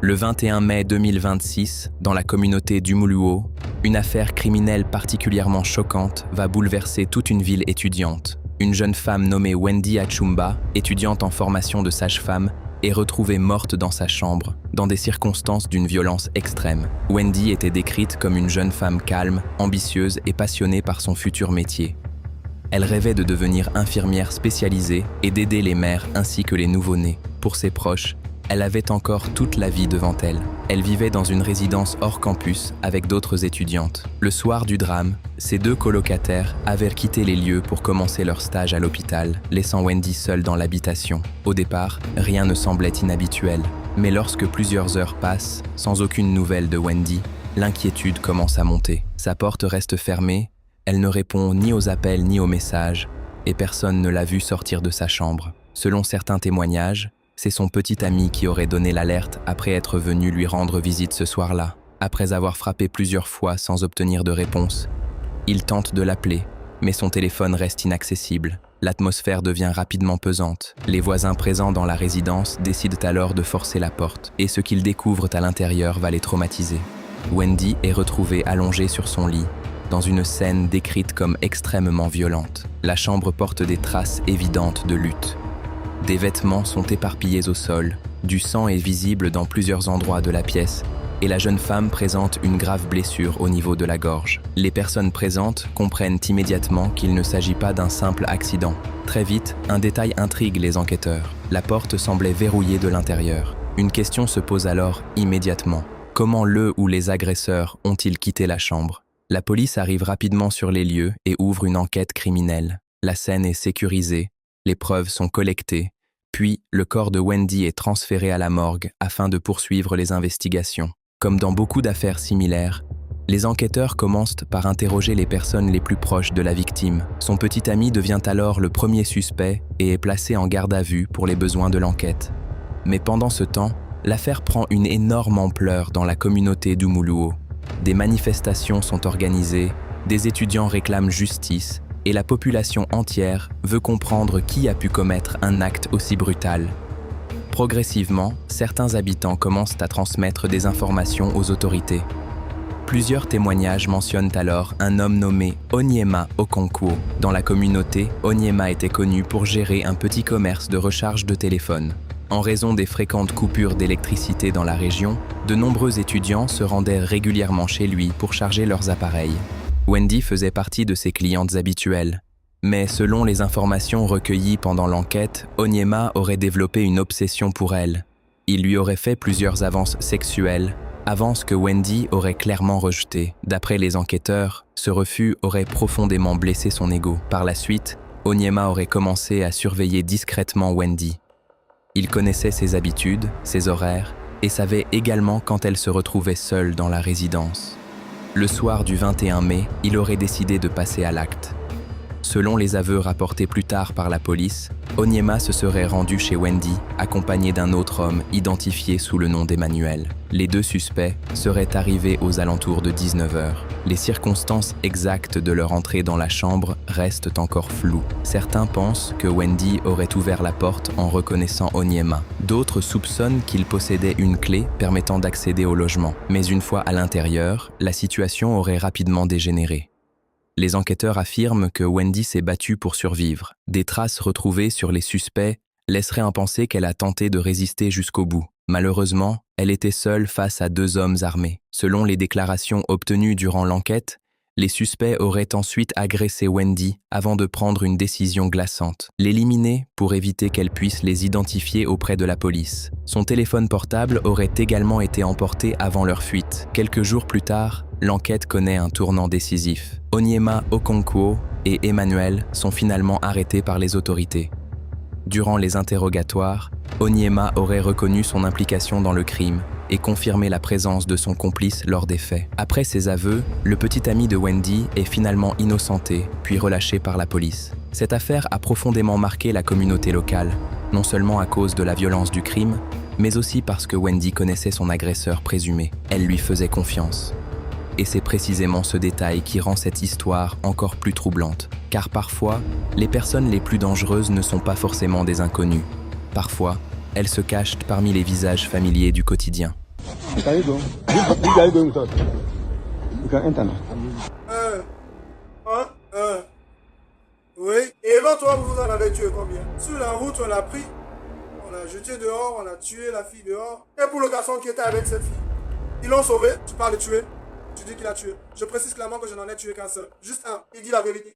Le 21 mai 2026, dans la communauté d'Umuluo, une affaire criminelle particulièrement choquante va bouleverser toute une ville étudiante. Une jeune femme nommée Wendy Achumba, étudiante en formation de sage-femme, est retrouvée morte dans sa chambre, dans des circonstances d'une violence extrême. Wendy était décrite comme une jeune femme calme, ambitieuse et passionnée par son futur métier. Elle rêvait de devenir infirmière spécialisée et d'aider les mères ainsi que les nouveau-nés. Pour ses proches, elle avait encore toute la vie devant elle. Elle vivait dans une résidence hors campus avec d'autres étudiantes. Le soir du drame, ses deux colocataires avaient quitté les lieux pour commencer leur stage à l'hôpital, laissant Wendy seule dans l'habitation. Au départ, rien ne semblait inhabituel. Mais lorsque plusieurs heures passent, sans aucune nouvelle de Wendy, l'inquiétude commence à monter. Sa porte reste fermée, elle ne répond ni aux appels ni aux messages, et personne ne l'a vue sortir de sa chambre. Selon certains témoignages, c'est son petit ami qui aurait donné l'alerte après être venu lui rendre visite ce soir-là. Après avoir frappé plusieurs fois sans obtenir de réponse, il tente de l'appeler, mais son téléphone reste inaccessible. L'atmosphère devient rapidement pesante. Les voisins présents dans la résidence décident alors de forcer la porte, et ce qu'ils découvrent à l'intérieur va les traumatiser. Wendy est retrouvée allongée sur son lit, dans une scène décrite comme extrêmement violente. La chambre porte des traces évidentes de lutte. Des vêtements sont éparpillés au sol, du sang est visible dans plusieurs endroits de la pièce, et la jeune femme présente une grave blessure au niveau de la gorge. Les personnes présentes comprennent immédiatement qu'il ne s'agit pas d'un simple accident. Très vite, un détail intrigue les enquêteurs. La porte semblait verrouillée de l'intérieur. Une question se pose alors immédiatement. Comment le ou les agresseurs ont-ils quitté la chambre? La police arrive rapidement sur les lieux et ouvre une enquête criminelle. La scène est sécurisée, les preuves sont collectées, puis le corps de Wendy est transféré à la morgue afin de poursuivre les investigations. Comme dans beaucoup d'affaires similaires, les enquêteurs commencent par interroger les personnes les plus proches de la victime. Son petit ami devient alors le premier suspect et est placé en garde à vue pour les besoins de l'enquête. Mais pendant ce temps, l'affaire prend une énorme ampleur dans la communauté d'Umuluo. Des manifestations sont organisées, des étudiants réclament justice, et la population entière veut comprendre qui a pu commettre un acte aussi brutal. Progressivement, certains habitants commencent à transmettre des informations aux autorités. Plusieurs témoignages mentionnent alors un homme nommé Onyema Okonkwo. Dans la communauté, Onyema était connu pour gérer un petit commerce de recharge de téléphone. En raison des fréquentes coupures d'électricité dans la région, de nombreux étudiants se rendaient régulièrement chez lui pour charger leurs appareils. Wendy faisait partie de ses clientes habituelles. Mais selon les informations recueillies pendant l'enquête, Onyema aurait développé une obsession pour elle. Il lui aurait fait plusieurs avances sexuelles, avances que Wendy aurait clairement rejetées. D'après les enquêteurs, ce refus aurait profondément blessé son ego. Par la suite, Onyema aurait commencé à surveiller discrètement Wendy. Il connaissait ses habitudes, ses horaires, et savait également quand elle se retrouvait seule dans la résidence. Le soir du 21 mai, il aurait décidé de passer à l'acte. Selon les aveux rapportés plus tard par la police, Onyema se serait rendu chez Wendy, accompagné d'un autre homme identifié sous le nom d'Emmanuel. Les deux suspects seraient arrivés aux alentours de 19h. Les circonstances exactes de leur entrée dans la chambre restent encore floues. Certains pensent que Wendy aurait ouvert la porte en reconnaissant Onyema. D'autres soupçonnent qu'il possédait une clé permettant d'accéder au logement. Mais une fois à l'intérieur, la situation aurait rapidement dégénéré. Les enquêteurs affirment que Wendy s'est battue pour survivre. Des traces retrouvées sur les suspects laisseraient à penser qu'elle a tenté de résister jusqu'au bout. Malheureusement, elle était seule face à deux hommes armés. Selon les déclarations obtenues durant l'enquête, les suspects auraient ensuite agressé Wendy avant de prendre une décision glaçante, l'éliminer pour éviter qu'elle puisse les identifier auprès de la police. Son téléphone portable aurait également été emporté avant leur fuite. Quelques jours plus tard, l'enquête connaît un tournant décisif. Onyema Okonkwo et Emmanuel sont finalement arrêtés par les autorités. Durant les interrogatoires, Onyema aurait reconnu son implication dans le crime et confirmé la présence de son complice lors des faits. Après ses aveux, le petit ami de Wendy est finalement innocenté, puis relâché par la police. Cette affaire a profondément marqué la communauté locale, non seulement à cause de la violence du crime, mais aussi parce que Wendy connaissait son agresseur présumé. Elle lui faisait confiance. Et c'est précisément ce détail qui rend cette histoire encore plus troublante. Car parfois, les personnes les plus dangereuses ne sont pas forcément des inconnus. Parfois, elles se cachent parmi les visages familiers du quotidien. Can you go? This guy going with us. You can enter now. Oui. Et l'autre, toi, vous en avez tué combien? Sur la route, on l'a pris. On l'a jeté dehors, on a tué la fille dehors. Et pour le garçon qui était avec cette fille, ils l'ont sauvé. Tu parles de tuer. Tu dis qu'il a tué. Je précise clairement que je n'en ai tué qu'un seul. Juste un. Il dit la vérité.